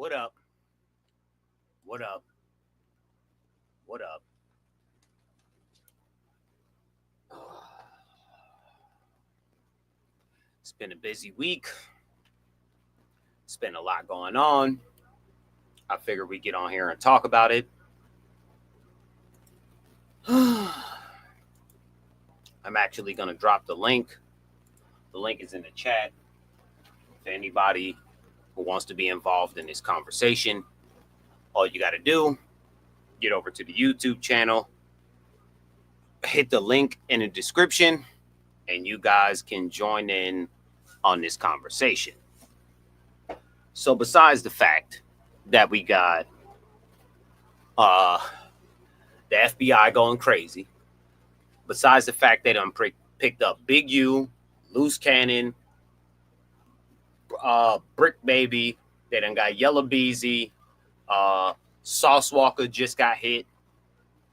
What up? What up? What up? It's been a busy week. It's been a lot going on. I figured we get on here and talk about it. I'm actually going to drop the link. The link is in the chat for anybody who wants to be involved in this conversation. All you got to do, get over to the YouTube channel, hit the link in the description, and you guys can join in on this conversation. So besides the fact that we got the FBI going crazy, besides the fact they done picked up Big U, Loose Cannon, Brick Baby, they done got Yellow Beezy, Sauce Walka just got hit,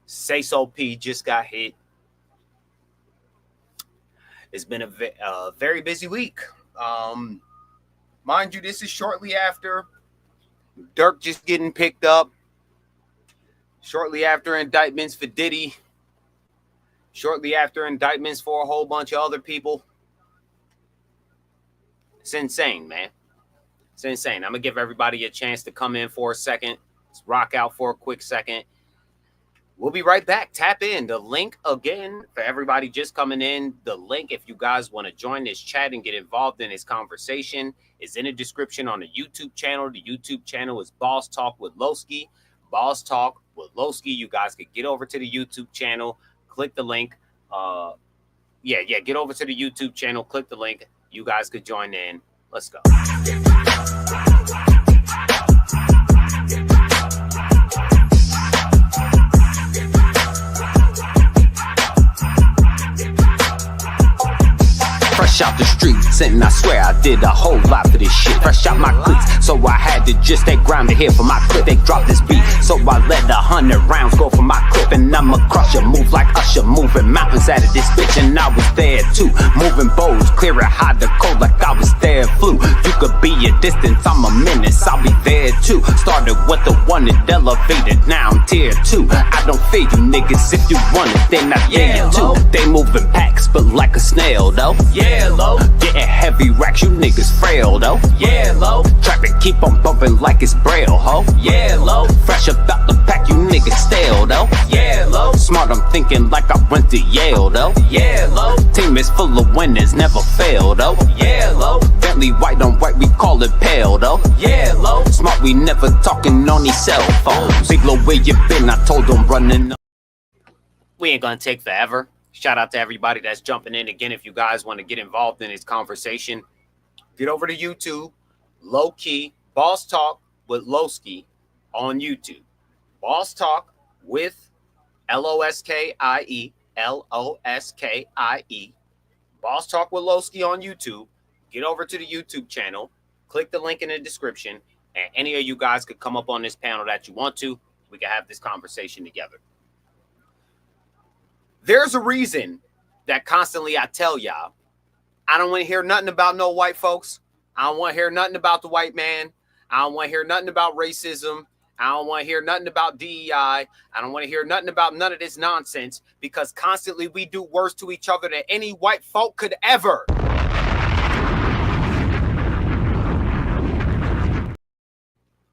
Sayso P just got hit. It's been a very busy week. Mind you, this is shortly after Dirk just getting picked up, shortly after indictments for Diddy, shortly after indictments for a whole bunch of other people. It's insane, man. It's insane. I'm going to give everybody a chance to come in for a second. Let's rock out for a quick second. We'll be right back. Tap in. The link again for everybody just coming in. The link, if you guys want to join this chat and get involved in this conversation, is in the description on the YouTube channel. The YouTube channel is Boss Talk with Lowski. Boss Talk with Lowski. You guys can get over to the YouTube channel. Click the link. Get over to the YouTube channel. Click the link. You guys could join in. Let's go. Fresh out the streets, and I swear I did a whole lot for this shit. Fresh out my clips, so I had to just stay grounded here for my clip. They dropped this beat, so I let 100 rounds go for my clip. And I'm a crusher, move like Usher, moving mountains out of this bitch. And I was there too, moving bows, clearing hot the cold like I was there flu. You could be a distance, I'm a menace, I'll be there too. Started with the one that elevated, now I'm tier 2. I don't fear you niggas, if you want it, then I dare you too. They moving packs, but like a snail though. Yeah, low. Getting heavy racks, you niggas frail though. Yeah, low. Trapping, keep on bumping like it's braille, ho. Yeah, low. Fresh about the pack, you niggas stale though. Yeah, low. Smart, I'm thinking like I went to Yale though. Yeah, low. Team is full of winners, never fail though. Yeah, low. Bentley white on white, we call it pale though. Yeah, low. Smart, we never talking on these cell phones. Big low, where you been? I told them running. We ain't gonna take forever. Shout out to everybody that's jumping in. Again, if you guys want to get involved in this conversation, get over to YouTube, Low Key, Boss Talk with Lowski on YouTube. Boss Talk with Loskie, Loskie. Boss Talk with Lowski on YouTube. Get over to the YouTube channel, click the link in the description, and any of you guys could come up on this panel that you want to. We can have this conversation together. There's a reason that constantly I tell y'all, I don't want to hear nothing about no white folks. I don't want to hear nothing about the white man. I don't want to hear nothing about racism. I don't want to hear nothing about DEI. I don't want to hear nothing about none of this nonsense, because constantly we do worse to each other than any white folk could ever.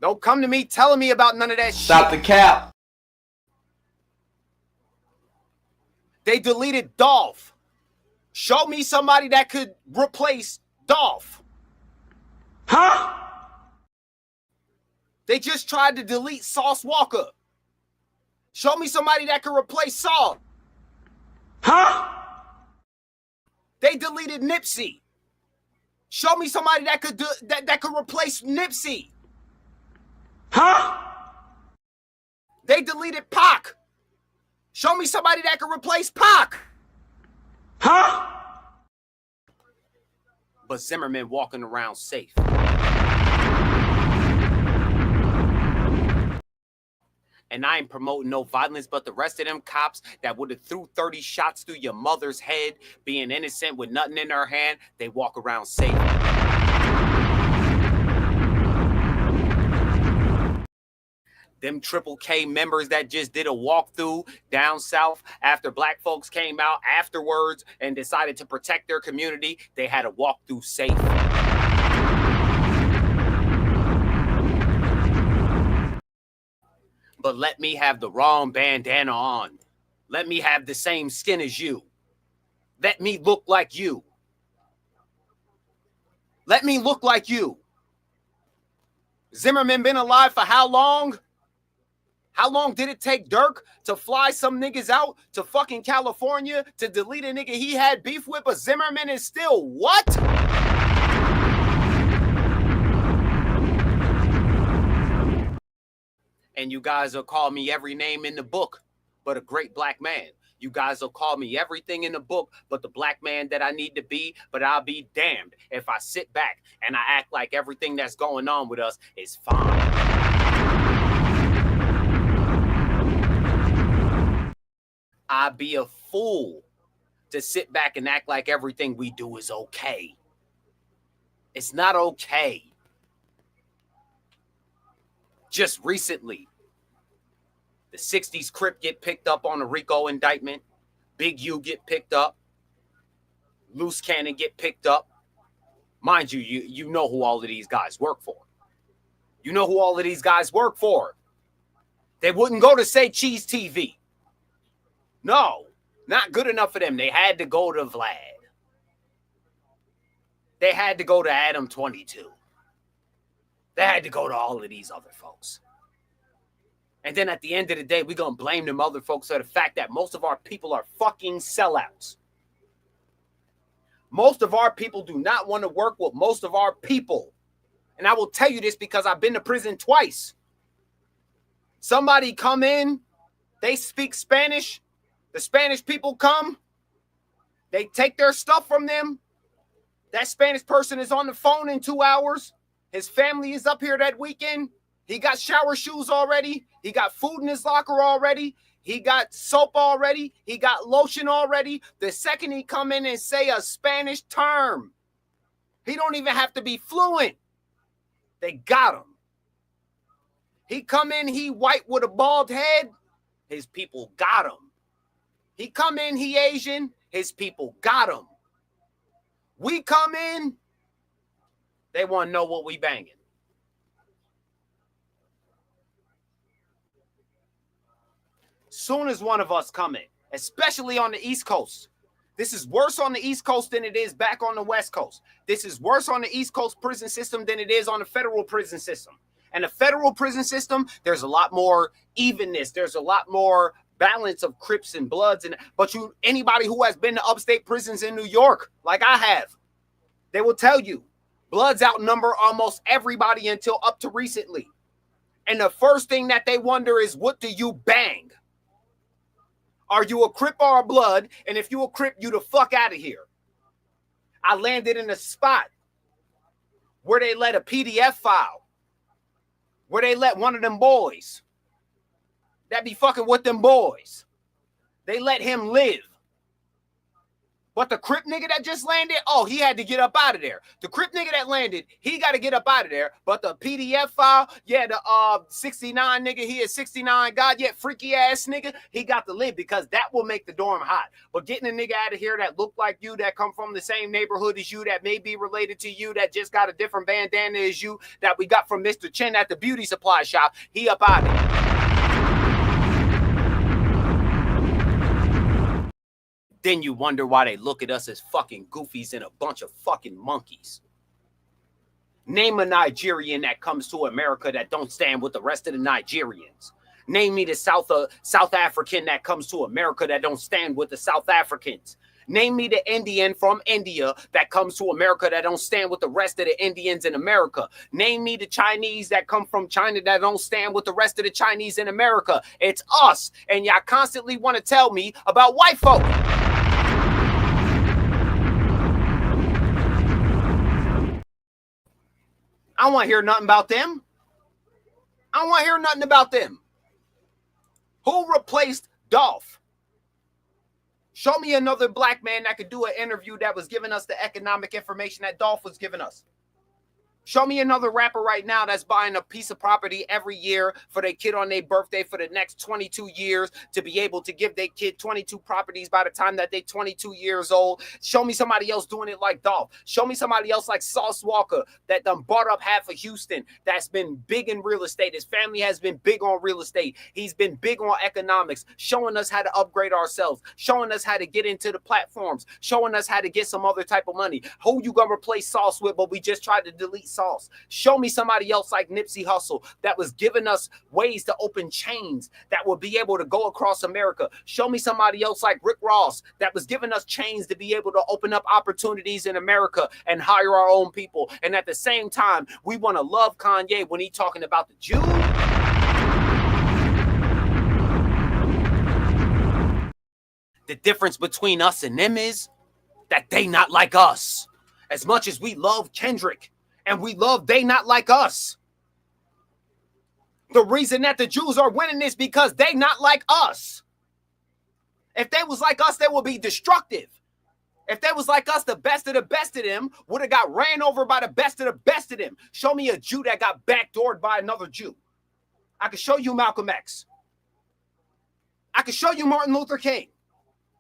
Don't come to me telling me about none of that shit. Stop the cap. They deleted Dolph. Show me somebody that could replace Dolph. Huh? They just tried to delete Sauce Walka. Show me somebody that could replace Saul. Huh? They deleted Nipsey. Show me somebody that could that could replace Nipsey. Huh? They deleted Pac. Show me somebody that can replace Pac. Huh? But Zimmerman walking around safe. And I ain't promoting no violence, but the rest of them cops that would have threw 30 shots through your mother's head, being innocent with nothing in their hand, they walk around safe. Them Triple K members that just did a walkthrough down south after black folks came out afterwards and decided to protect their community, they had a walkthrough safe. But let me have the wrong bandana on. Let me have the same skin as you. Let me look like you. Let me look like you. Zimmerman been alive for how long? How long did it take Dirk to fly some niggas out to fucking California to delete a nigga he had beef with? But Zimmerman is still what? And you guys will call me every name in the book but a great black man. You guys will call me everything in the book but the black man that I need to be, but I'll be damned if I sit back and I act like everything that's going on with us is fine. I'd be a fool to sit back and act like everything we do is okay. It's not okay. Just recently, the 60s Crip get picked up on a RICO indictment. Big U get picked up. Loose Cannon get picked up. Mind you, you know who all of these guys work for. You know who all of these guys work for. They wouldn't go to Say Cheese TV. No, not good enough for them. They had to go to Vlad. They had to go to Adam 22. They had to go to all of these other folks. And then at the end of the day, we're going to blame them other folks for the fact that most of our people are fucking sellouts. Most of our people do not want to work with most of our people. And I will tell you this because I've been to prison twice. Somebody come in, they speak Spanish. The Spanish people come, they take their stuff from them. That Spanish person is on the phone in 2 hours. His family is up here that weekend. He got shower shoes already. He got food in his locker already. He got soap already. He got lotion already. The second he come in and say a Spanish term, he don't even have to be fluent. They got him. He come in, he white with a bald head. His people got him. He come in, he Asian. His people got him. We come in, they want to know what we banging. Soon as one of us come in, especially on the East Coast, this is worse on the East Coast than it is back on the West Coast. This is worse on the East Coast prison system than it is on the federal prison system. And the federal prison system, there's a lot more evenness. There's a lot more balance of Crips and Bloods. But anybody who has been to upstate prisons in New York, like I have, they will tell you, Bloods outnumber almost everybody until up to recently. And the first thing that they wonder is, what do you bang? Are you a Crip or a Blood? And if you a Crip, you the fuck out of here. I landed in a spot where they let a PDF file, where they let one of them boys that be fucking with them boys, they let him live. But the Crip nigga that just landed, oh, he had to get up out of there. The Crip nigga that landed, he got to get up out of there. But the PDF file, yeah, the 69 nigga, he is 69 God, yeah, freaky ass nigga, he got to live because that will make the dorm hot. But getting a nigga out of here that look like you, that come from the same neighborhood as you, that may be related to you, that just got a different bandana as you, that we got from Mr. Chin at the beauty supply shop, he up out of here. Then you wonder why they look at us as fucking goofies and a bunch of fucking monkeys. Name a Nigerian that comes to America that don't stand with the rest of the Nigerians. Name me the South African that comes to America that don't stand with the South Africans. Name me the Indian from India that comes to America that don't stand with the rest of the Indians in America. Name me the Chinese that come from China that don't stand with the rest of the Chinese in America. It's us. And y'all constantly want to tell me about white folk. I don't want to hear nothing about them. I don't want to hear nothing about them. Who replaced Dolph? Show me another black man that could do an interview that was giving us the economic information that Dolph was giving us. Show me another rapper right now that's buying a piece of property every year for their kid on their birthday for the next 22 years to be able to give their kid 22 properties by the time that they're 22 years old. Show me somebody else doing it like Dolph. Show me somebody else like Sauce Walka that done bought up half of Houston, that's been big in real estate. His family has been big on real estate. He's been big on economics, showing us how to upgrade ourselves, showing us how to get into the platforms, showing us how to get some other type of money. Who you gonna replace Sauce with? But we just tried to delete Sauce. Show me somebody else like Nipsey Hussle that was giving us ways to open chains that will be able to go across America. Show me somebody else like Rick Ross that was giving us chains to be able to open up opportunities in America and hire our own people. And at the same time, we want to love Kanye when he's talking about the Jews. The difference between us and them is that they not like us. As much as we love Kendrick and we love they not like us, the reason that the Jews are winning is because they not like us. If they was like us, they would be destructive. If they was like us, the best of them would have got ran over by the best of them. Show me a Jew that got backdoored by another Jew. I could show you Malcolm X. I could show you Martin Luther King.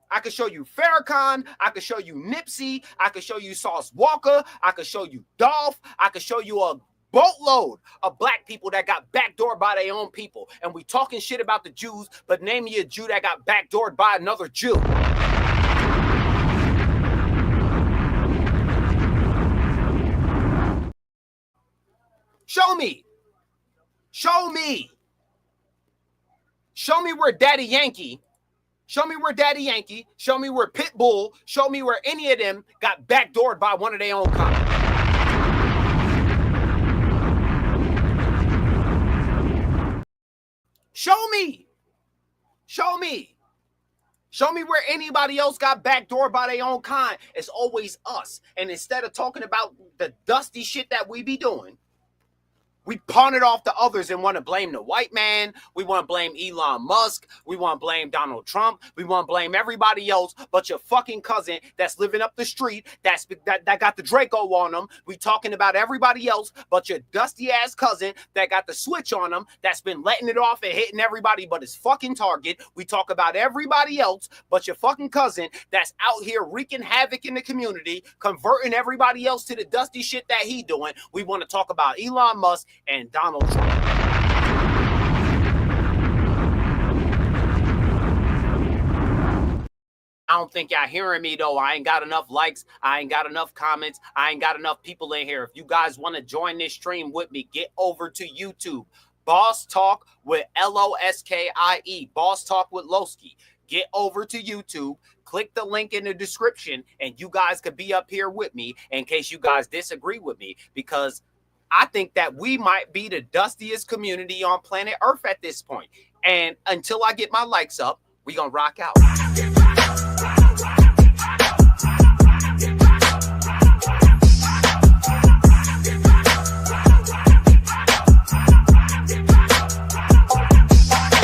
I could show you Farrakhan. I could show you Nipsey. I could show you Sauce Walka. I could show you Dolph. I could show you a boatload of black people that got backdoored by their own people. And we talking shit about the Jews, but name me a Jew that got backdoored by another Jew. Show me. Show me. Show me where Daddy Yankee. Show me where Daddy Yankee. Show me where Pitbull. Show me where any of them got backdoored by one of their own kind. Show me. Show me. Show me where anybody else got backdoored by their own kind. It's always us. And instead of talking about the dusty shit that we be doing, we pawn it off to others and want to blame the white man. We want to blame Elon Musk. We want to blame Donald Trump. We want to blame everybody else but your fucking cousin that's living up the street that got the Draco on them. We talking about everybody else but your dusty ass cousin that got the switch on them, that's been letting it off and hitting everybody but his fucking target. We talk about everybody else but your fucking cousin that's out here wreaking havoc in the community, converting everybody else to the dusty shit that he doing. We want to talk about Elon Musk and Donald Trump. I don't think y'all hearing me though. I ain't got enough likes. I ain't got enough comments. I ain't got enough people in here. If you guys want to join this stream with me, get over to YouTube. Boss Talk with Loskie. Boss Talk with Loskie. Get over to YouTube. Click the link in the description and you guys could be up here with me in case you guys disagree with me, because I think that we might be the dustiest community on planet Earth at this point. And until I get my likes up, we gonna rock out.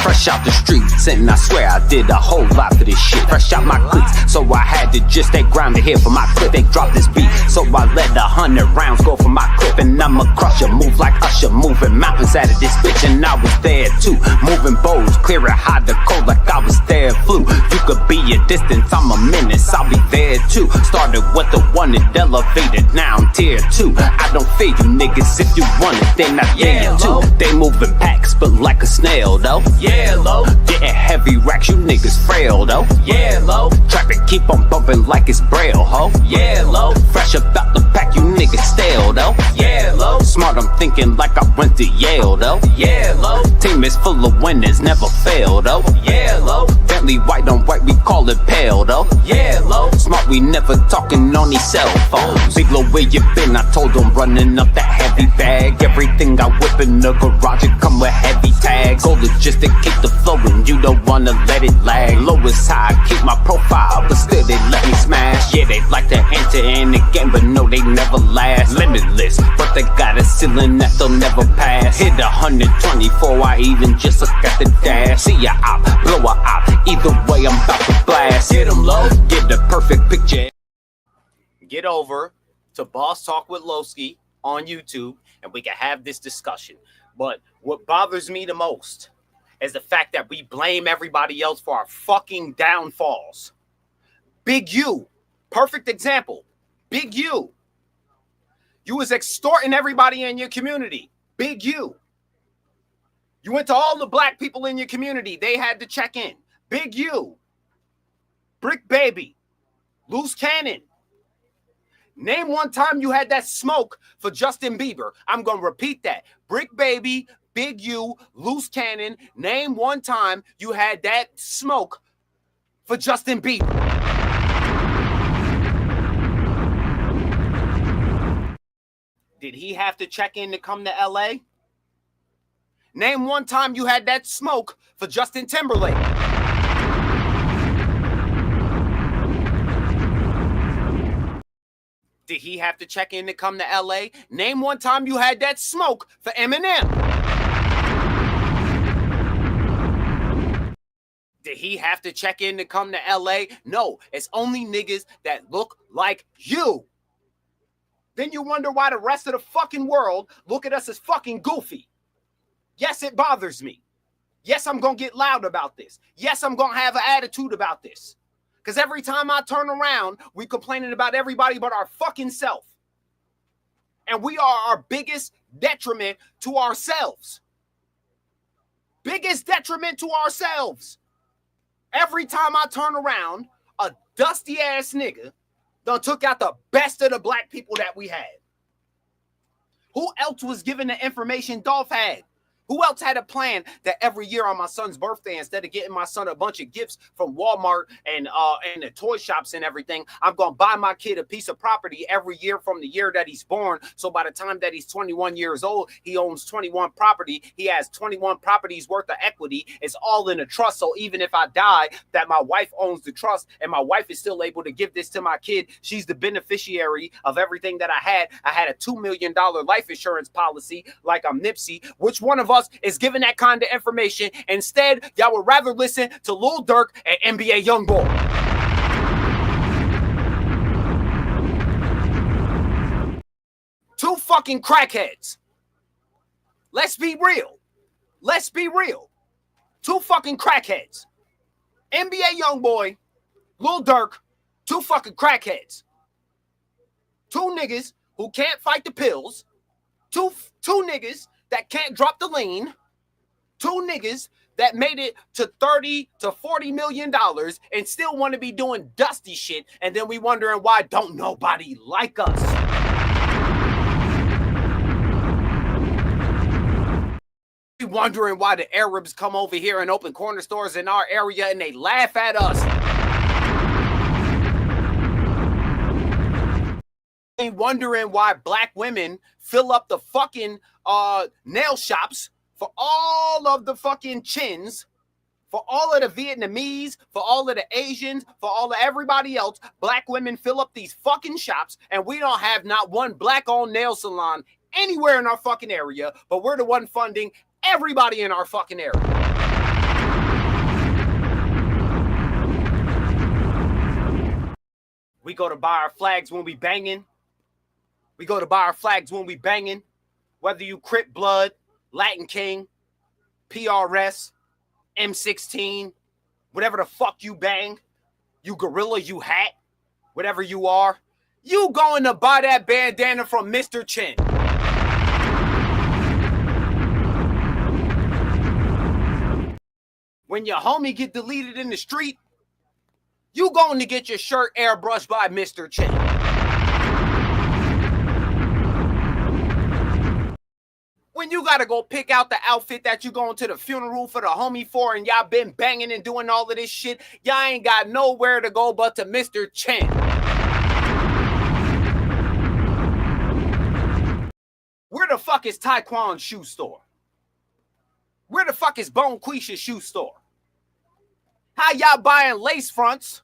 Fresh out the streets, and I swear I did a whole lot for this shit. Fresh out my cleats, so I had to just stay grounded here for my clip. They dropped this beat, so I let 100 rounds go for my clip. And I'ma crush ya, move like Usher, moving mountains out of this bitch. And I was there too, moving bows, clearing hot the cold like I was there flu. You could be a distance, I'm a menace, I'll be there too. Started with the one and elevated, now I'm tier 2. I don't fear you niggas, if you want it, then I dare you too. They moving packs, but like a snail though. Yeah, low. Getting heavy racks, you niggas frail though. Yeah, low. Traffic keep on bumping like it's braille, ho. Yeah, low. Fresh about the pack, you niggas stale though. Yeah, low. Smart, I'm thinking like I went to Yale though. Yeah, low. Team is full of winners, never fail though. Yeah, low. Bentley white on white, we call it pale though. Yeah, low. Smart, we never talking on these cell phones. Big low, where you been? I told them running up that heavy bag. Everything I whip in the garage, it come with heavy tags. Goal is just to keep the flow and you don't wanna let it lag. Low is high, keep my profile, but still they let me smash. Yeah, they like to enter in the game, but no, they never last. Limitless, but they got a ceiling that they'll never pass. Hit 124, I even just look at the dash. See ya out, blow her out, either way I'm about to blast. Hit 'em low, get the perfect picture. Get over to Boss Talk with Loskie on YouTube and we can have this discussion. But what bothers me the most is the fact that we blame everybody else for our fucking downfalls. Big U, perfect example. Big U. You was extorting everybody in your community. Big U. You went to all the black people in your community. They had to check in. Big U. Brick Baby. Loose Cannon. Name one time you had that smoke for Justin Bieber. I'm going to repeat that. Brick Baby, Big U, Loose Cannon. Name one time you had that smoke for Justin Bieber. Did he have to check in to come to LA? Name one time you had that smoke for Justin Timberlake. Did he have to check in to come to LA? Name one time you had that smoke for Eminem. Did he have to check in to come to LA? No, it's only niggas that look like you. Then you wonder why the rest of the fucking world look at us as fucking goofy. Yes, it bothers me. Yes, I'm going to get loud about this. Yes, I'm going to have an attitude about this. Because every time I turn around, we complaining about everybody but our fucking self. And we are our biggest detriment to ourselves. Biggest detriment to ourselves. Every time I turn around, a dusty ass nigga done took out the best of the black people that we had. Who else was given the information Dolph had? Who else had a plan that every year on my son's birthday, instead of getting my son a bunch of gifts from Walmart and the toy shops and everything, I'm going to buy my kid a piece of property every year from the year that he's born. So by the time that he's 21 years old, he owns 21 property. He has 21 properties worth of equity. It's all in a trust. So even if I die, that my wife owns the trust and my wife is still able to give this to my kid. She's the beneficiary of everything that I had. I had a $2 million life insurance policy like I'm Nipsey. Which one of us is giving that kind of information? Instead, y'all would rather listen to Lil Durk and NBA Youngboy. Two fucking crackheads. Let's be real. Let's be real. Two fucking crackheads. NBA Youngboy, Lil Durk, two fucking crackheads. Two niggas who can't fight the pills. Two niggas that can't drop the lean. Two niggas that made it to 30 to 40 million dollars and still want to be doing dusty shit, and then we wondering why don't nobody like us. We wondering why the Arabs come over here and open corner stores in our area and they laugh at us. Wondering why black women fill up the fucking nail shops for all of the fucking chins, for all of the Vietnamese, for all of the Asians, for all of everybody else. Black women fill up these fucking shops and we don't have not one black-owned nail salon anywhere in our fucking area, but we're the one funding everybody in our fucking area. We go to buy our flags when we banging. We go to buy our flags when we banging. Whether you Crip Blood, Latin King, PRS, M16, whatever the fuck you bang, you gorilla, you hat, whatever you are, you going to buy that bandana from Mr. Chin. When your homie get deleted in the street, you going to get your shirt airbrushed by Mr. Chin. When you got to go pick out the outfit that you going to the funeral for the homie for and y'all been banging and doing all of this shit, y'all ain't got nowhere to go but to Mr. Chin. Where the fuck is Taekwon's shoe store? Where the fuck is Bone Quisha's shoe store? How y'all buying lace fronts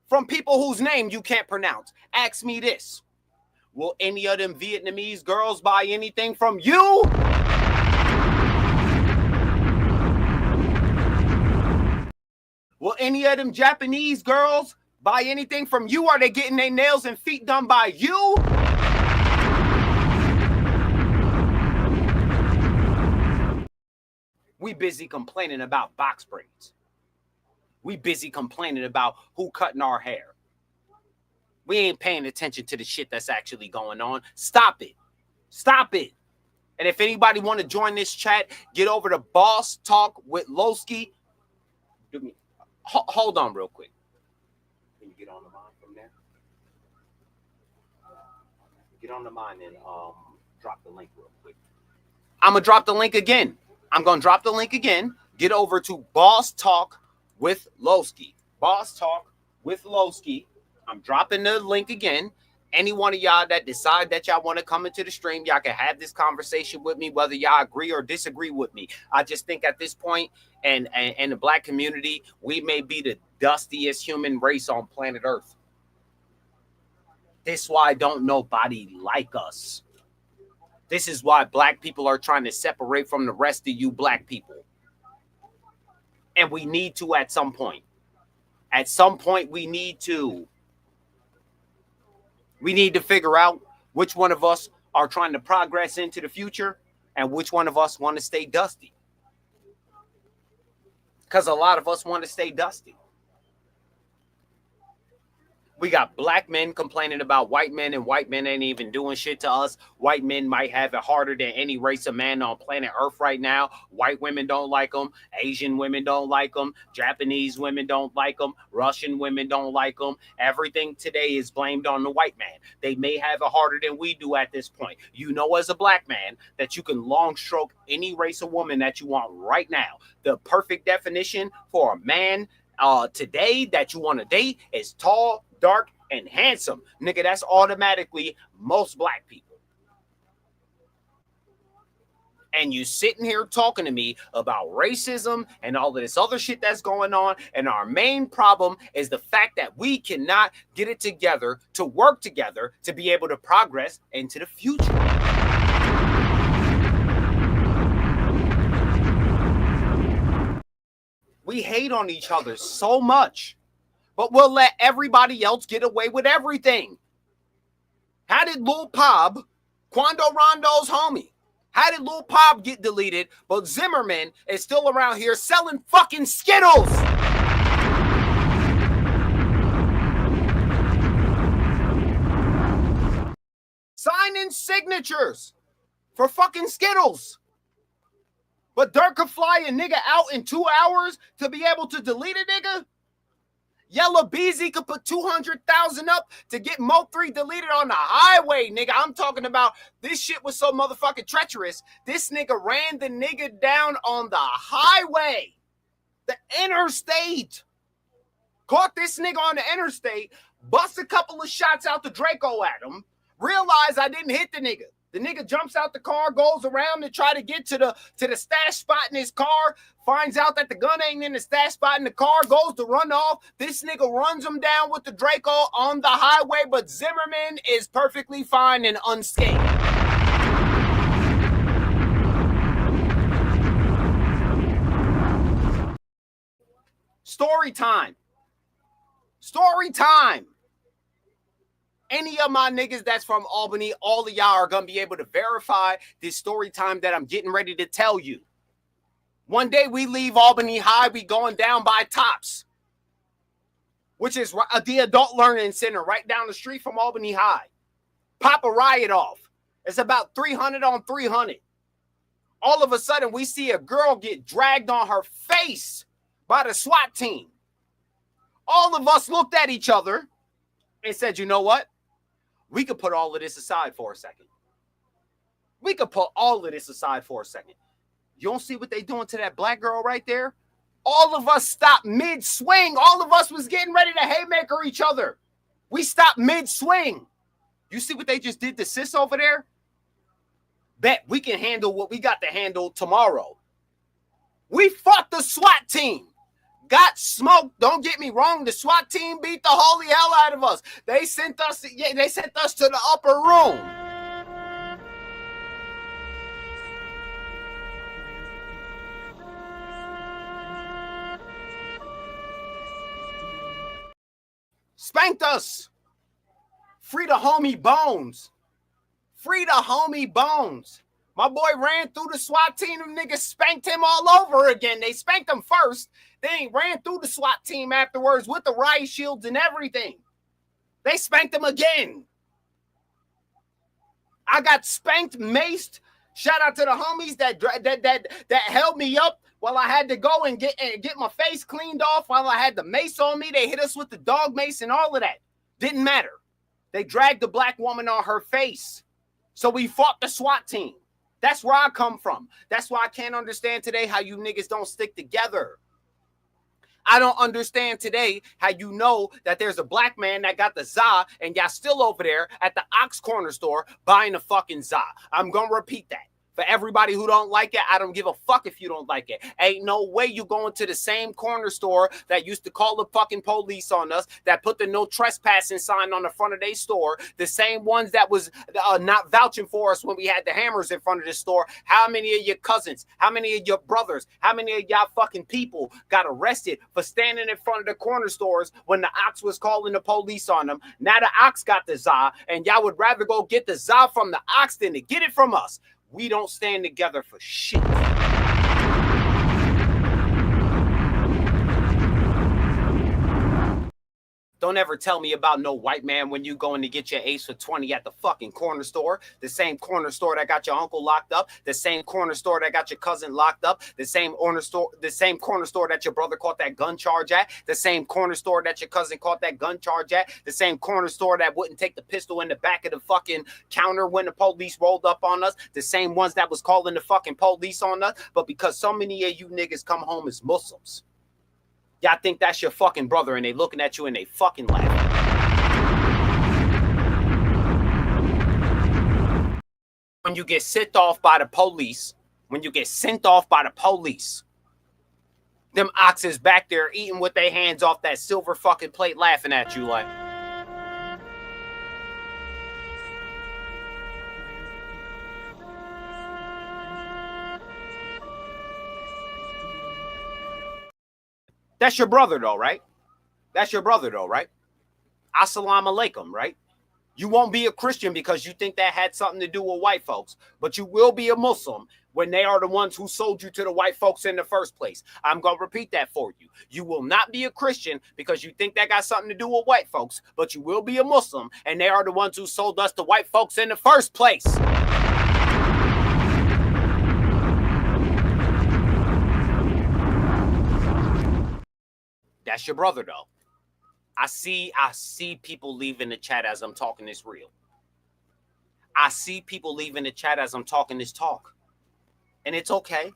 from people whose name you can't pronounce? Ask me this. Will any of them Vietnamese girls buy anything from you? Will any of them Japanese girls buy anything from you? Are they getting their nails and feet done by you? We busy complaining about box braids. We busy complaining about who cutting our hair. We ain't paying attention to the shit that's actually going on. Stop it. Stop it. And if anybody want to join this chat, get over to Boss Talk with Lowski. Hold on real quick. Can you get on the line from there? Get on the line and drop the link real quick. I'm going to drop the link again. Get over to Boss Talk with Lowski. Boss Talk with Lowski. I'm dropping the link again. Any one of y'all that decide that y'all want to come into the stream, y'all can have this conversation with me, whether y'all agree or disagree with me. I just think at this point, and the black community, we may be the dustiest human race on planet Earth. This is why don't nobody like us. This is why black people are trying to separate from the rest of you black people. And we need to at some point. At some point, we need to figure out which one of us are trying to progress into the future and which one of us want to stay dusty. Because a lot of us want to stay dusty. We got black men complaining about white men, and white men ain't even doing shit to us. White men might have it harder than any race of man on planet Earth right now. White women don't like them. Asian women don't like them. Japanese women don't like them. Russian women don't like them. Everything today is blamed on the white man. They may have it harder than we do at this point. You know, as a black man, that you can long stroke any race of woman that you want right now. The perfect definition for a man today that you want to date is tall, dark, and handsome. Nigga, that's automatically most black people. And you sitting here talking to me about racism and all of this other shit that's going on. And our main problem is the fact that we cannot get it together to work together to be able to progress into the future. We hate on each other so much, but we'll let everybody else get away with everything. How did Lil Pop, Quando Rondo's homie, how did Lil Pop get deleted, but Zimmerman is still around here selling fucking Skittles? Signing signatures for fucking Skittles. But Dirk could fly a nigga out in 2 hours to be able to delete a nigga? Yellow Beezy could put 200,000 up to get Mo 3 deleted on the highway, nigga. I'm talking about this shit was so motherfucking treacherous. This nigga ran the nigga down on the highway, the interstate. Caught this nigga on the interstate, bust a couple of shots out the Draco at him, realized I didn't hit the nigga. The nigga jumps out the car, goes around to try to get to the stash spot in his car, finds out that the gun ain't in the stash spot in the car, goes to run off. This nigga runs him down with the Draco on the highway, but Zimmerman is perfectly fine and unscathed. Story time. Story time. Any of my niggas that's from Albany, all of y'all are going to be able to verify this story time that I'm getting ready to tell you. One day we leave Albany High, we going down by Tops, which is the adult learning center right down the street from Albany High. Pop a riot off. It's about 300 on 300. All of a sudden we see a girl get dragged on her face by the SWAT team. All of us looked at each other and said, you know what? We could put all of this aside for a second. We could put all of this aside for a second. You don't see what they doing to that black girl right there? All of us stopped mid-swing. All of us was getting ready to haymaker each other. We stopped mid-swing. You see what they just did to sis over there? Bet we can handle what we got to handle tomorrow. We fought the SWAT team. Got smoked. Don't get me wrong. The SWAT team beat the holy hell out of us. They sent us to the upper room. Spanked us. Free the homie Bones. Free the homie Bones. My boy ran through the SWAT team. Them niggas spanked him all over again. They spanked him first. They ran through the SWAT team afterwards with the riot shields and everything. They spanked him again. I got spanked, maced. Shout out to the homies that held me up while I had to go and get my face cleaned off while I had the mace on me. They hit us with the dog mace and all of that. Didn't matter. They dragged the black woman on her face. So we fought the SWAT team. That's where I come from. That's why I can't understand today how you niggas don't stick together. I don't understand today how you know that there's a black man that got the za and y'all still over there at the Ox Corner store buying the fucking za. I'm going to repeat that. For everybody who don't like it, I don't give a fuck if you don't like it. Ain't no way you going to the same corner store that used to call the fucking police on us, that put the no trespassing sign on the front of their store, the same ones that was not vouching for us when we had the hammers in front of the store. How many of your cousins, how many of your brothers, how many of y'all fucking people got arrested for standing in front of the corner stores when the Ox was calling the police on them? Now the Ox got the za, and y'all would rather go get the za from the Ox than to get it from us. We don't stand together for shit. Don't ever tell me about no white man when you going to get your ace for 20 at the fucking corner store. The same corner store that got your uncle locked up. The same corner store that got your cousin locked up. The same corner store that your brother caught that gun charge at. The same corner store that your cousin caught that gun charge at. The same corner store that wouldn't take the pistol in the back of the fucking counter when the police rolled up on us. The same ones that was calling the fucking police on us. But because so many of you niggas come home as Muslims, y'all think that's your fucking brother, and they looking at you and they fucking laughing. When you get sent off by the police, them oxes back there eating with their hands off that silver fucking plate laughing at you like. That's your brother, though, right? Assalamu alaikum, right? You won't be a Christian because you think that had something to do with white folks, but you will be a Muslim when they are the ones who sold you to the white folks in the first place. I'm going to repeat that for you. You will not be a Christian because you think that got something to do with white folks, but you will be a Muslim, and they are the ones who sold us to white folks in the first place. That's your brother, though. I see people leaving the chat as I'm talking this real. I see people leaving the chat as I'm talking this talk. And it's okay.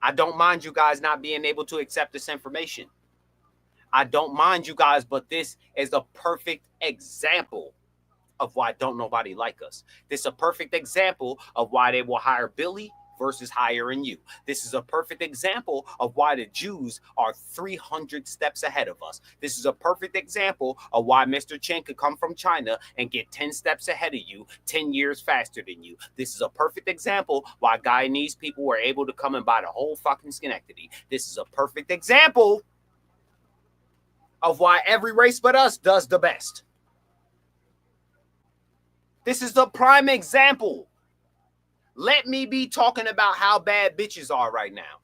I don't mind you guys not being able to accept this information. I don't mind you guys, but this is a perfect example of why don't nobody like us. This is a perfect example of why they will hire Billy versus hiring you. This is a perfect example of why the Jews are 300 steps ahead of us. This is a perfect example of why Mr. Chen could come from China and get 10 steps ahead of you, 10 years faster than you. This is a perfect example why Guyanese people were able to come and buy the whole fucking Schenectady. This is a perfect example of why every race but us does the best. This is the prime example. Let me be talking about how bad bitches are right now.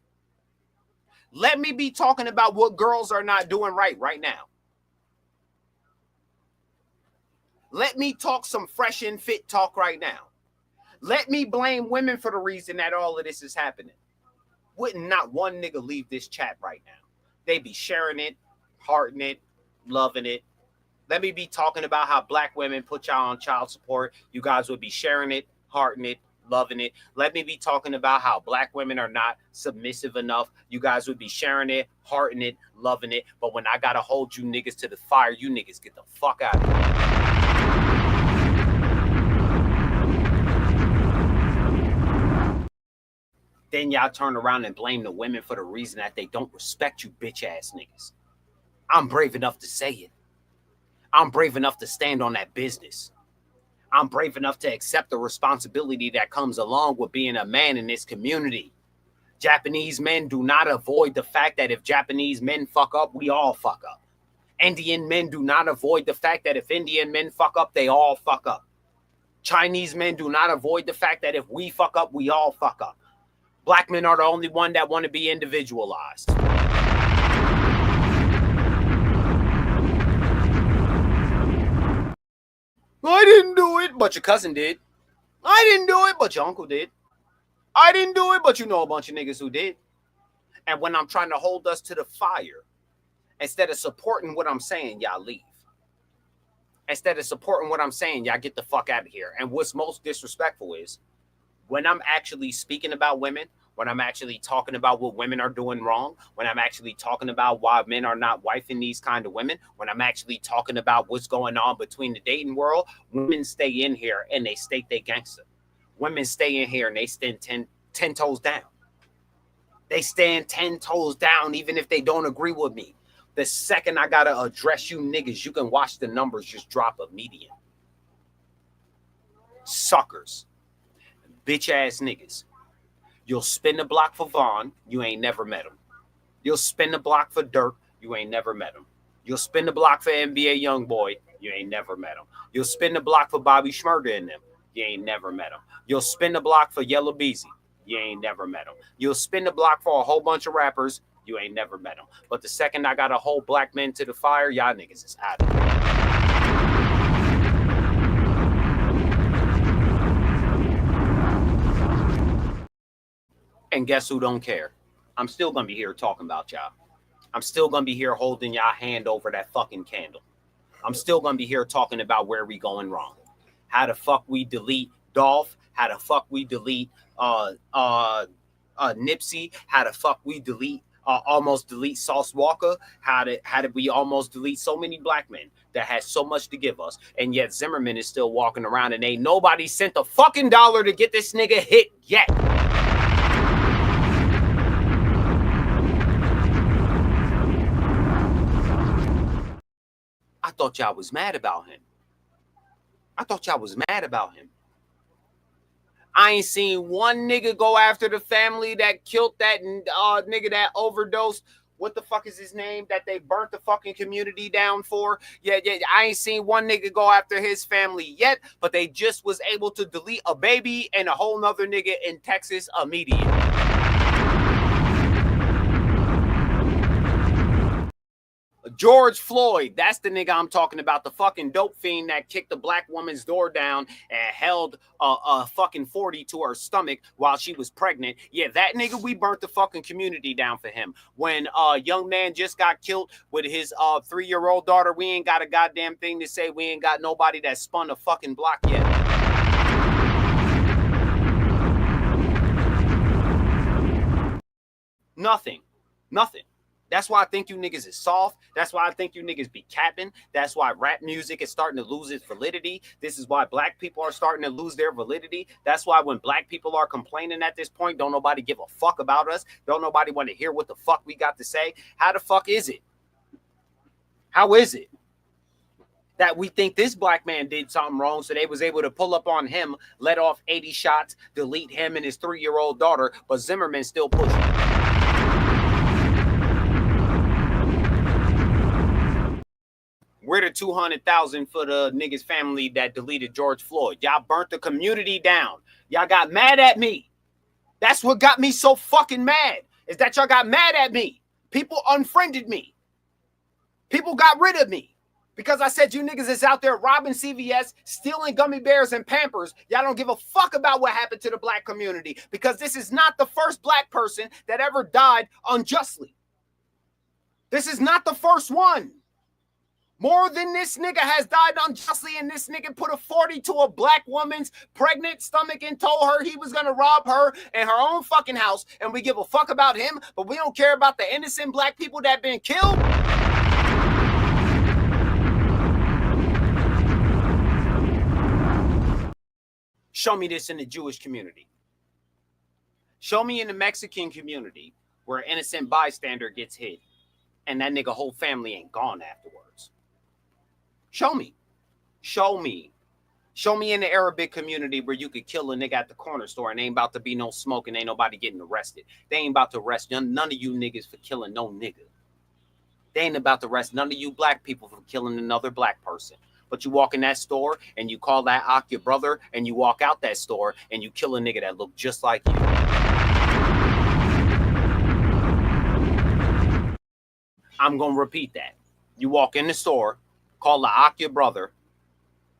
Let me be talking about what girls are not doing right now. Let me talk some fresh and fit talk right now. Let me blame women for the reason that all of this is happening. Wouldn't not one nigga leave this chat right now. They be sharing it, hearting it, loving it. Let me be talking about how black women put y'all on child support. You guys would be sharing it, hearting it, loving it. Let me be talking about how black women are not submissive enough. You guys would be sharing it, hearting it, loving it. But when I gotta hold you niggas to the fire, you niggas get the fuck out of here. Then y'all turn around and blame the women for the reason that they don't respect you bitch ass niggas. I'm brave enough to say it. I'm brave enough to stand on that business. I'm brave enough to accept the responsibility that comes along with being a man in this community. Japanese men do not avoid the fact that if Japanese men fuck up, we all fuck up. Indian men do not avoid the fact that if Indian men fuck up, they all fuck up. Chinese men do not avoid the fact that if we fuck up, we all fuck up. Black men are the only one that want to be individualized. I didn't do it, but your cousin did. I didn't do it, but your uncle did. I didn't do it, but you know a bunch of niggas who did. And when I'm trying to hold us to the fire, instead of supporting what I'm saying, y'all leave. Instead of supporting what I'm saying, y'all get the fuck out of here. And what's most disrespectful is when I'm actually speaking about women, when I'm actually talking about what women are doing wrong, when I'm actually talking about why men are not wifing these kind of women, when I'm actually talking about what's going on between the dating world, women stay in here and they state they gangster. Women stay in here and they stand 10 toes down. They stand 10 toes down even if they don't agree with me. The second I gotta address you niggas, you can watch the numbers just drop immediately. Suckers. Bitch ass niggas. You'll spin the block for Vaughn, you ain't never met him. You'll spin the block for Dirk, you ain't never met him. You'll spin the block for NBA Youngboy, you ain't never met him. You'll spin the block for Bobby Shmurda and them, you ain't never met him. You'll spin the block for Yellow Beezy, you ain't never met him. You'll spin the block for a whole bunch of rappers, you ain't never met them. But the second I got to hold black men to the fire, y'all niggas is out of here. And guess who don't care? I'm still going to be here talking about y'all. I'm still going to be here holding y'all hand over that fucking candle. I'm still going to be here talking about where we going wrong. How the fuck we delete Dolph? How the fuck we delete Nipsey? How the fuck we almost delete Sauce Walka? How did we almost delete so many black men that had so much to give us? And yet Zimmerman is still walking around and ain't nobody sent a fucking dollar to get this nigga hit yet. I thought y'all was mad about him. I ain't seen one nigga go after the family that killed that nigga that overdosed. What the fuck is his name that they burnt the fucking community down for? Yeah. I ain't seen one nigga go after his family yet, but they just was able to delete a baby and a whole nother nigga in Texas immediately. George Floyd, that's the nigga I'm talking about, the fucking dope fiend that kicked the black woman's door down and held a fucking 40 to her stomach while she was pregnant. Yeah, that nigga, we burnt the fucking community down for him. When a young man just got killed with his 3-year-old daughter, we ain't got a goddamn thing to say. We ain't got nobody that spun a fucking block yet. Nothing. That's why I think you niggas is soft. That's why I think you niggas be capping. That's why rap music is starting to lose its validity. This is why black people are starting to lose their validity. That's why when black people are complaining at this point, don't nobody give a fuck about us. Don't nobody want to hear what the fuck we got to say. How the fuck is it? How is it that we think this black man did something wrong, so they was able to pull up on him, let off 80 shots, delete him and his 3-year-old daughter, but Zimmerman still pushing? We're the 200,000 for the niggas family that deleted George Floyd. Y'all burnt the community down. Y'all got mad at me. That's what got me so fucking mad, is that y'all got mad at me. People unfriended me. People got rid of me because I said you niggas is out there robbing CVS, stealing gummy bears and Pampers. Y'all don't give a fuck about what happened to the black community, because this is not the first black person that ever died unjustly. This is not the first one. More than this nigga has died unjustly, and this nigga put a 40 to a black woman's pregnant stomach and told her he was going to rob her in her own fucking house, and we give a fuck about him, but we don't care about the innocent black people that been killed? Show me this in the Jewish community. Show me in the Mexican community where an innocent bystander gets hit and that nigga whole family ain't gone afterwards. Show me. Show me in the Arabic community where you could kill a nigga at the corner store and ain't about to be no smoke and ain't nobody getting arrested. They ain't about to arrest none of you niggas for killing no nigga. They ain't about to arrest none of you black people for killing another black person. But you walk in that store and you call that Ak your brother, and you walk out that store and you kill a nigga that look just like you. I'm going to repeat that. You walk in the store, call the Ak your brother.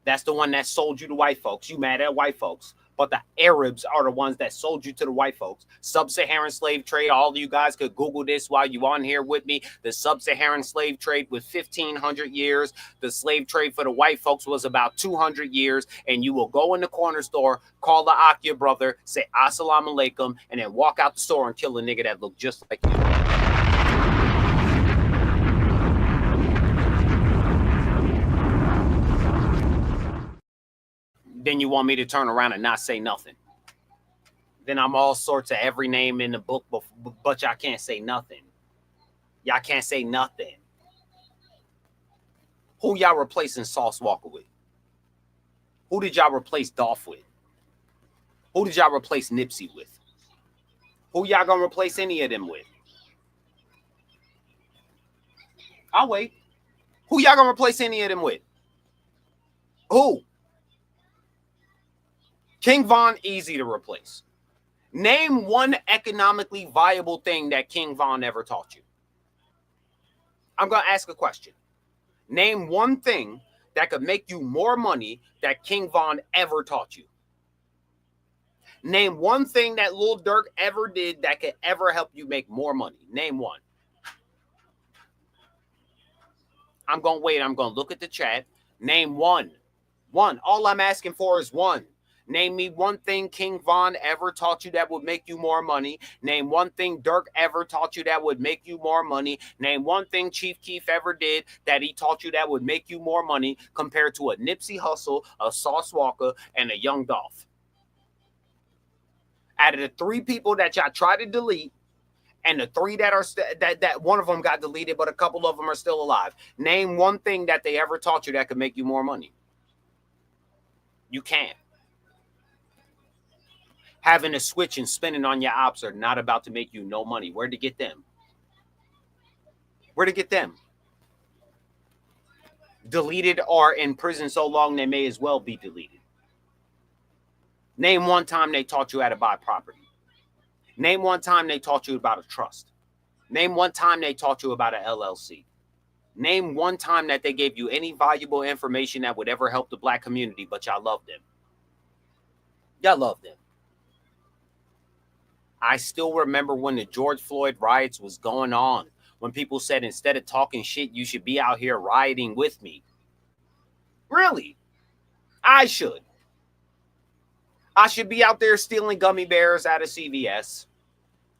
That's the one that sold you to white folks. You mad at white folks. But the Arabs are the ones that sold you to the white folks. Sub-Saharan slave trade. All of you guys could Google this while you on here with me. The Sub-Saharan slave trade was 1,500 years. The slave trade for the white folks was about 200 years. And you will go in the corner store, call the Ak your brother, say Assalamu alaikum, and then walk out the store and kill a nigga that look just like you. Then you want me to turn around and not say nothing. Then I'm all sorts of every name in the book, but y'all can't say nothing. Y'all can't say nothing. Who y'all replacing Sauce Walka with? Who did y'all replace Dolph with? Who did y'all replace Nipsey with? Who y'all gonna replace any of them with? I'll wait. Who y'all gonna replace any of them with? Who? King Von, easy to replace. Name one economically viable thing that King Von ever taught you. I'm going to ask a question. Name one thing that could make you more money that King Von ever taught you. Name one thing that Lil Durk ever did that could ever help you make more money. Name one. I'm going to wait. I'm going to look at the chat. Name one. One. All I'm asking for is one. Name me one thing King Von ever taught you that would make you more money. Name one thing Durk ever taught you that would make you more money. Name one thing Chief Keef ever did that he taught you that would make you more money compared to a Nipsey Hussle, a Sauce Walka, and a Young Dolph. Out of the three people that y'all try to delete, and the three that are that one of them got deleted, but a couple of them are still alive. Name one thing that they ever taught you that could make you more money. You can't. Having a switch and spinning on your ops are not about to make you no money. Where to get them? Where to get them? Deleted or in prison so long they may as well be deleted. Name one time they taught you how to buy property. Name one time they taught you about a trust. Name one time they taught you about an LLC. Name one time that they gave you any valuable information that would ever help the black community, but y'all love them. Y'all love them. I still remember when the George Floyd riots was going on, when people said, instead of talking shit, you should be out here rioting with me. Really? I should. I should be out there stealing gummy bears out of CVS.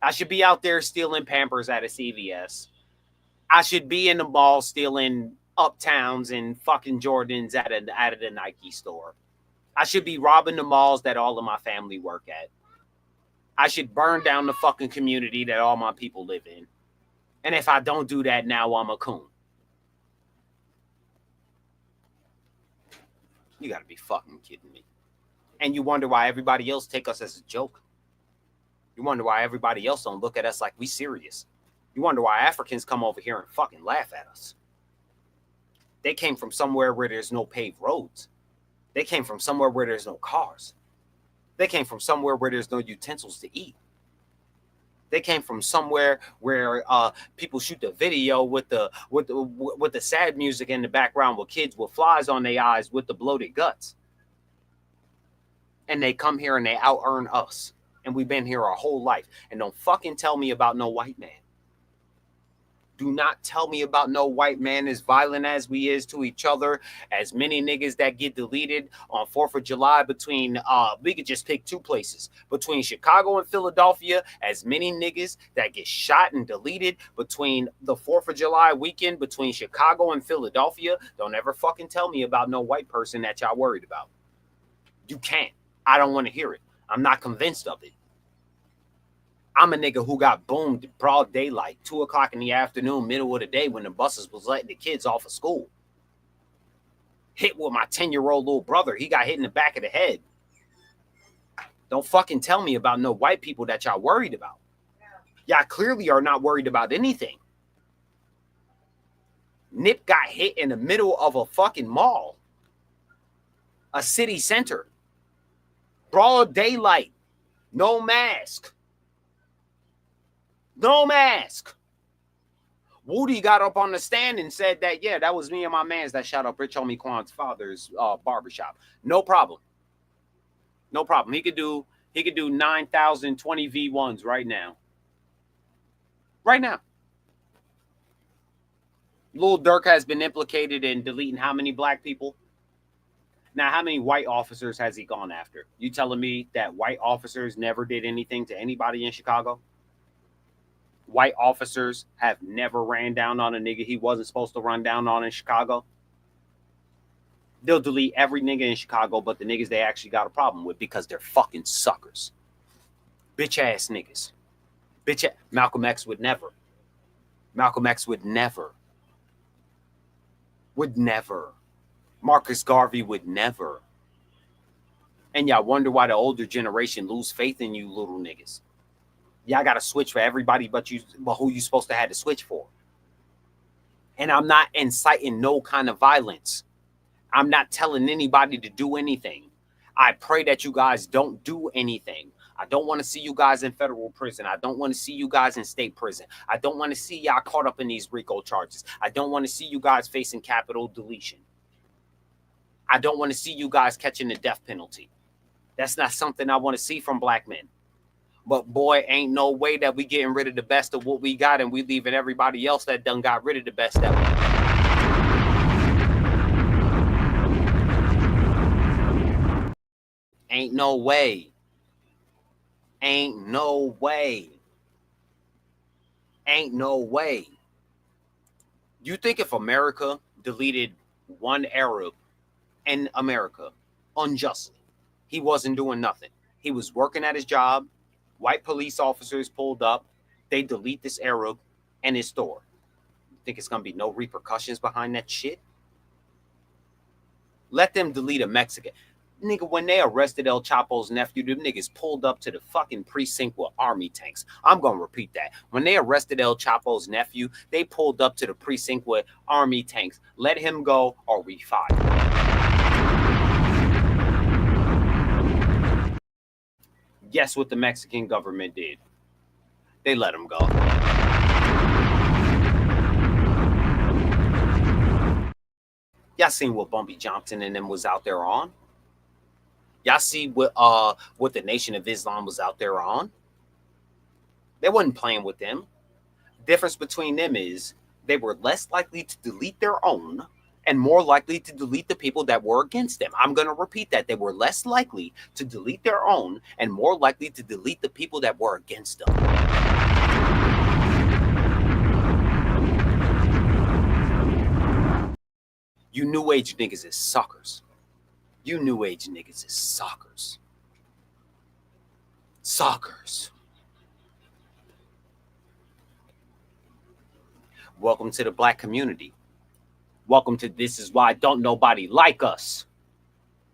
I should be out there stealing Pampers out of CVS. I should be in the mall stealing Uptowns and fucking Jordans out of the Nike store. I should be robbing the malls that all of my family work at. I should burn down the fucking community that all my people live in. And if I don't do that now, I'm a coon. You gotta be fucking kidding me. And you wonder why everybody else take us as a joke. You wonder why everybody else don't look at us like we serious. You wonder why Africans come over here and fucking laugh at us. They came from somewhere where there's no paved roads. They came from somewhere where there's no cars. They came from somewhere where there's no utensils to eat. They came from somewhere where people shoot the video with the sad music in the background with kids with flies on their eyes with the bloated guts. And they come here and they out-earn us. And we've been here our whole life. And don't fucking tell me about no white man. Do not tell me about no white man as violent as we is to each other. As many niggas that get deleted on 4th of July between, we could just pick two places. Between Chicago and Philadelphia, as many niggas that get shot and deleted between the 4th of July weekend between Chicago and Philadelphia. Don't ever fucking tell me about no white person that y'all worried about. You can't. I don't want to hear it. I'm not convinced of it. I'm a nigga who got boomed broad daylight, 2 o'clock in the afternoon, middle of the day when the buses was letting the kids off of school. Hit with my 10-year-old little brother. He got hit in the back of the head. Don't fucking tell me about no white people that y'all worried about. Y'all clearly are not worried about anything. Nip got hit in the middle of a fucking mall. A city center. Broad daylight. No mask. No mask. Woody got up on the stand and said that, yeah, that was me and my mans that shot up Rich Homie Quan's father's barbershop. No problem. No problem. He could do 9,020 V1s right now. Right now. Lil Durk has been implicated in deleting how many black people? Now, how many white officers has he gone after? You telling me that white officers never did anything to anybody in Chicago? White officers have never ran down on a nigga he wasn't supposed to run down on in Chicago? They'll delete every nigga in Chicago but the niggas they actually got a problem with because they're fucking suckers. Bitch ass niggas. Malcolm X would never. Malcolm X would never. Would never. Marcus Garvey would never. And y'all wonder why the older generation lose faith in you little niggas. Y'all got to switch for everybody but who you supposed to have to switch for. And I'm not inciting no kind of violence. I'm not telling anybody to do anything. I pray that you guys don't do anything. I don't want to see you guys in federal prison. I don't want to see you guys in state prison. I don't want to see y'all caught up in these RICO charges. I don't want to see you guys facing capital deletion. I don't want to see you guys catching the death penalty. That's not something I want to see from black men. But boy, ain't no way that we getting rid of the best of what we got and we leaving everybody else that done got rid of the best that we got. Ain't no way. Ain't no way. Ain't no way. You think if America deleted one Arab in America unjustly, he wasn't doing nothing. He was working at his job. White police officers pulled up. They delete this Arab and his store. You think it's going to be no repercussions behind that shit? Let them delete a Mexican. Nigga, when they arrested El Chapo's nephew, them niggas pulled up to the fucking precinct with army tanks. I'm going to repeat that. When they arrested El Chapo's nephew, they pulled up to the precinct with army tanks. Let him go or we fight. Guess what the Mexican government did? They let him go. Y'all seen what Bumpy Johnson and them was out there on? Y'all see what the Nation of Islam was out there on? They wasn't playing with them. The difference between them is they were less likely to delete their own and more likely to delete the people that were against them. I'm going to repeat that. They were less likely to delete their own and more likely to delete the people that were against them. You new age niggas is suckers. You new age niggas is suckers. Suckers. Welcome to the black community. Welcome to This Is Why Don't Nobody Like Us.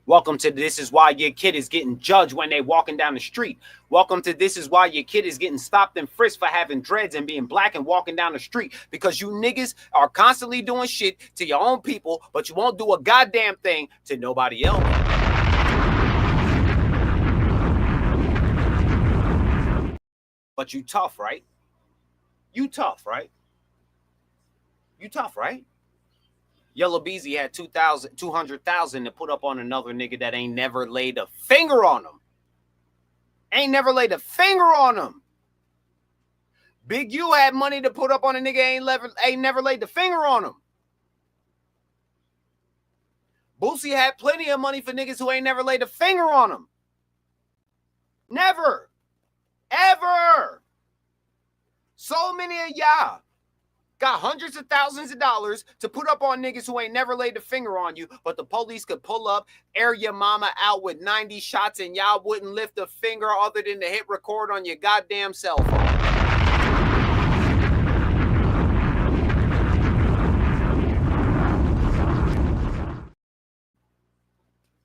Welcome to This Is Why Your Kid is Getting Judged when they walking down the street. Welcome to This Is Why Your Kid is getting stopped and frisked for having dreads and being black and walking down the street. Because you niggas are constantly doing shit to your own people, but you won't do a goddamn thing to nobody else. But you tough, right? You tough, right? You tough, right? Yellow Beezy had 200,000 to put up on another nigga that ain't never laid a finger on him. Ain't never laid a finger on him. Big U had money to put up on a nigga ain't never laid the finger on him. Boosie had plenty of money for niggas who ain't never laid a finger on him. Never. Ever. So many of y'all got hundreds of thousands of dollars to put up on niggas who ain't never laid a finger on you, but the police could pull up, air your mama out with 90 shots, and y'all wouldn't lift a finger other than to hit record on your goddamn cell phone.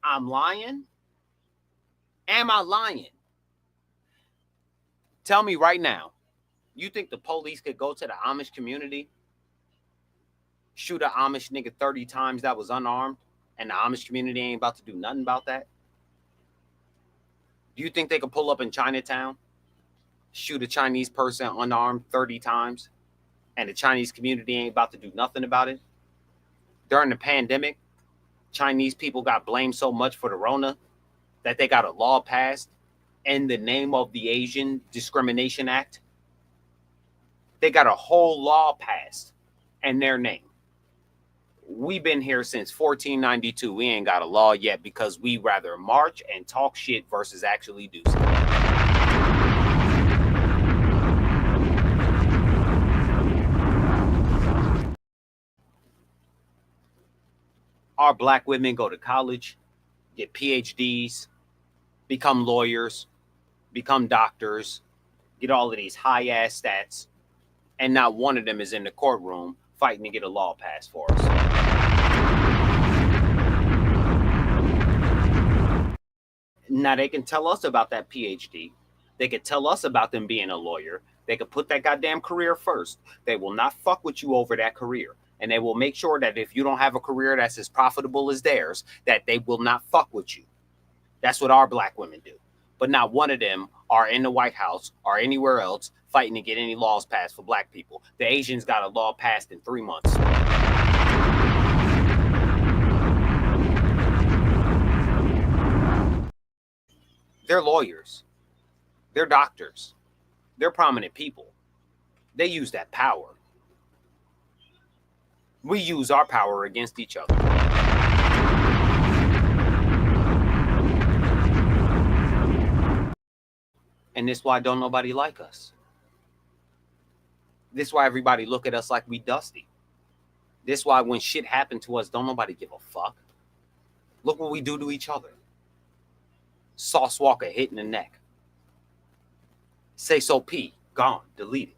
I'm lying? Am I lying? Tell me right now, you think the police could go to the Amish community, shoot an Amish nigga 30 times that was unarmed, And the Amish community ain't about to do nothing about that? Do you think they could pull up in Chinatown, shoot a Chinese person unarmed 30 times, and the Chinese community ain't about to do nothing about it? During the pandemic, Chinese people got blamed so much for the Rona that they got a law passed in the name of the Asian Discrimination Act. They got a whole law passed in their name. We've been here since 1492. We ain't got a law yet because we rather march and talk shit versus actually do something. Our black women go to college, get PhDs, become lawyers, become doctors, get all of these high ass stats, and not one of them is in the courtroom fighting to get a law passed for us. Now they can tell us about that PhD. They could tell us about them being a lawyer. They could put that goddamn career first. They will not fuck with you over that career. And they will make sure that if you don't have a career that's as profitable as theirs, that they will not fuck with you. That's what our black women do. But not one of them are in the White House or anywhere else fighting to get any laws passed for black people. The Asians got a law passed in 3 months. They're lawyers. They're doctors. They're prominent people. They use that power. We use our power against each other. And this why don't nobody like us. This why everybody look at us like we dusty. This why when shit happened to us, don't nobody give a fuck. Look what we do to each other. Sauce Walka hit in the neck. Sayso P, gone, deleted.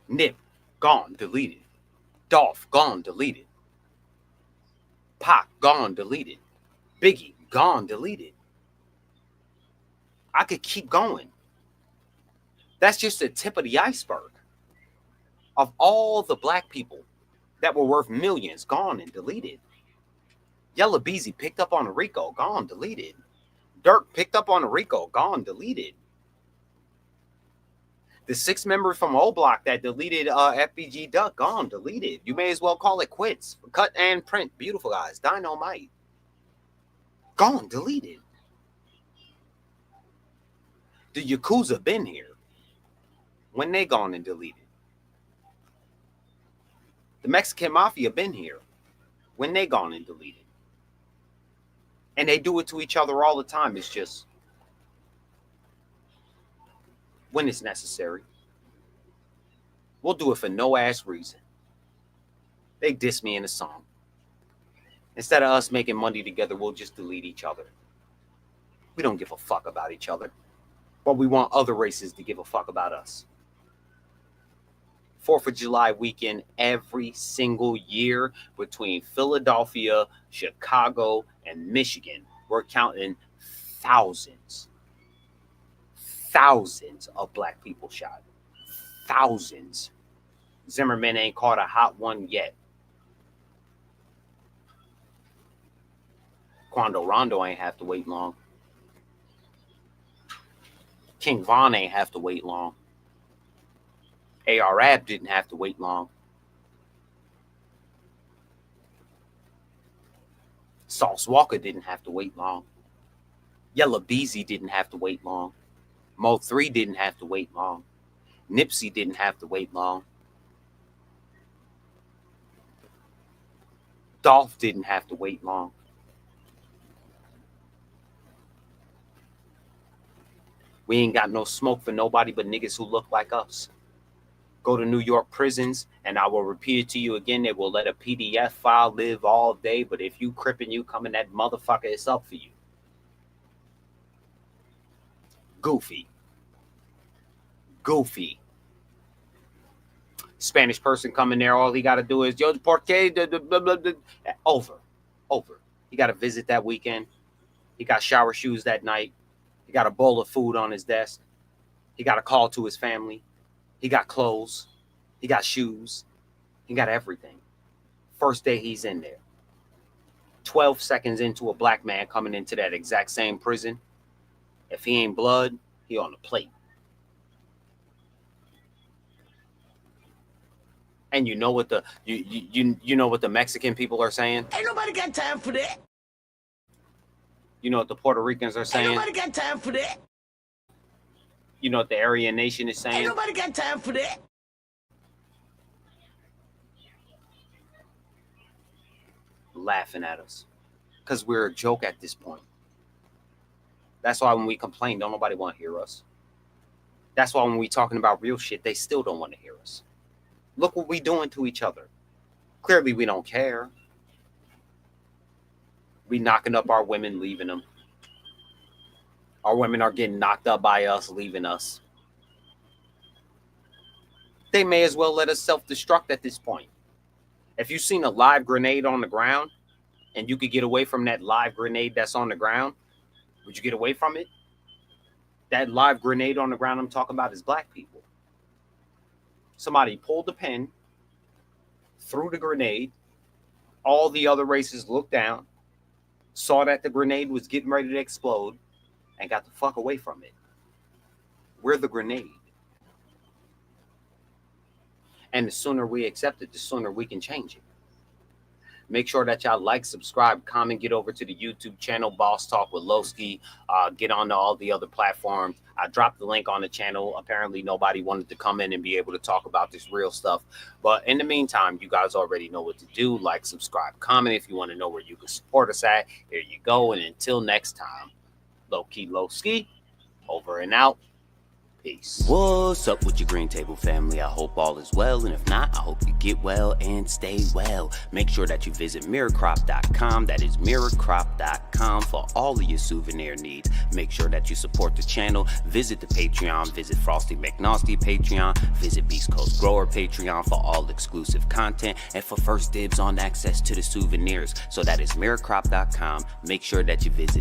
Nip, gone, deleted. Dolph, gone, deleted. Pac, gone, deleted. Biggie, gone, deleted. I could keep going. That's just the tip of the iceberg of all the black people that were worth millions, gone and deleted. Yella Beezy picked up on a Rico, gone, deleted. Dirk picked up on a Rico, gone, deleted. The 6 members from O Block that deleted FBG Duck, gone, deleted. You may as well call it quits. Cut and print, beautiful guys, dynamite. Gone, deleted. The Yakuza been here. When they gone and deleted. The Mexican Mafia been here. When they gone and deleted. And they do it to each other all the time. It's just when it's necessary. We'll do it for no ass reason. They diss me in a song. Instead of us making money together, we'll just delete each other. We don't give a fuck about each other. But we want other races to give a fuck about us. 4th of July weekend every single year between Philadelphia, Chicago, and Michigan. We're counting thousands of black people shot. Thousands. Zimmerman ain't caught a hot one yet. Quando Rondo ain't have to wait long. King Von ain't have to wait long. AR-AB didn't have to wait long. Sauce Walka didn't have to wait long. Yella Beezy didn't have to wait long. Mo 3 didn't have to wait long. Nipsey didn't have to wait long. Dolph didn't have to wait long. We ain't got no smoke for nobody but niggas who look like us. Go to New York prisons, and I will repeat it to you again. They will let a PDF file live all day, but if you Crip and you coming, that motherfucker, it's up for you. Goofy. Spanish person coming there, all he got to do is, yo, por qué? Over. He got to visit that weekend. He got shower shoes that night. He got a bowl of food on his desk. He got a call to his family. He got clothes. He got shoes. He got everything. First day he's in there. 12 seconds into a black man coming into that exact same prison, if he ain't blood, he on the plate. And you know what you know what the Mexican people are saying? Ain't nobody got time for that. You know what the Puerto Ricans are saying? Ain't nobody got time for that. You know what the Aryan Nation is saying? Ain't nobody got time for that. Laughing at us. Because we're a joke at this point. That's why when we complain, don't nobody want to hear us. That's why when we talking about real shit, they still don't want to hear us. Look what we doing to each other. Clearly, we don't care. We knocking up our women, leaving them. Our women are getting knocked up by us, leaving us. They may as well let us self-destruct at this point. If you've seen a live grenade on the ground and you could get away from that live grenade that's on the ground, would you get away from it? That live grenade on the ground I'm talking about is black people. Somebody pulled the pin, threw the grenade. All the other races looked down, saw that the grenade was getting ready to explode, and got the fuck away from it. We're the grenade. And the sooner we accept it, the sooner we can change it. Make sure that y'all like, subscribe, comment, get over to the YouTube channel, Boss Talk with Lowski. Get on to all the other platforms. I dropped the link on the channel. Apparently, nobody wanted to come in and be able to talk about this real stuff. But in the meantime, you guys already know what to do. Like, subscribe, comment if you want to know where you can support us at. Here you go. And until next time, Low-Key Lowski, over and out. Peace. What's up with your Green Table family? I hope all is well, and if not, I hope you get well and stay well. Make sure that you visit mirrorcrop.com. That is mirrorcrop.com for all of your souvenir needs. Make sure that you support the channel. Visit the Patreon. Visit Frosty McNasty Patreon. Visit Beast Coast Grower Patreon for all exclusive content and for first dibs on access to the souvenirs. So that is mirrorcrop.com. Make sure that you visit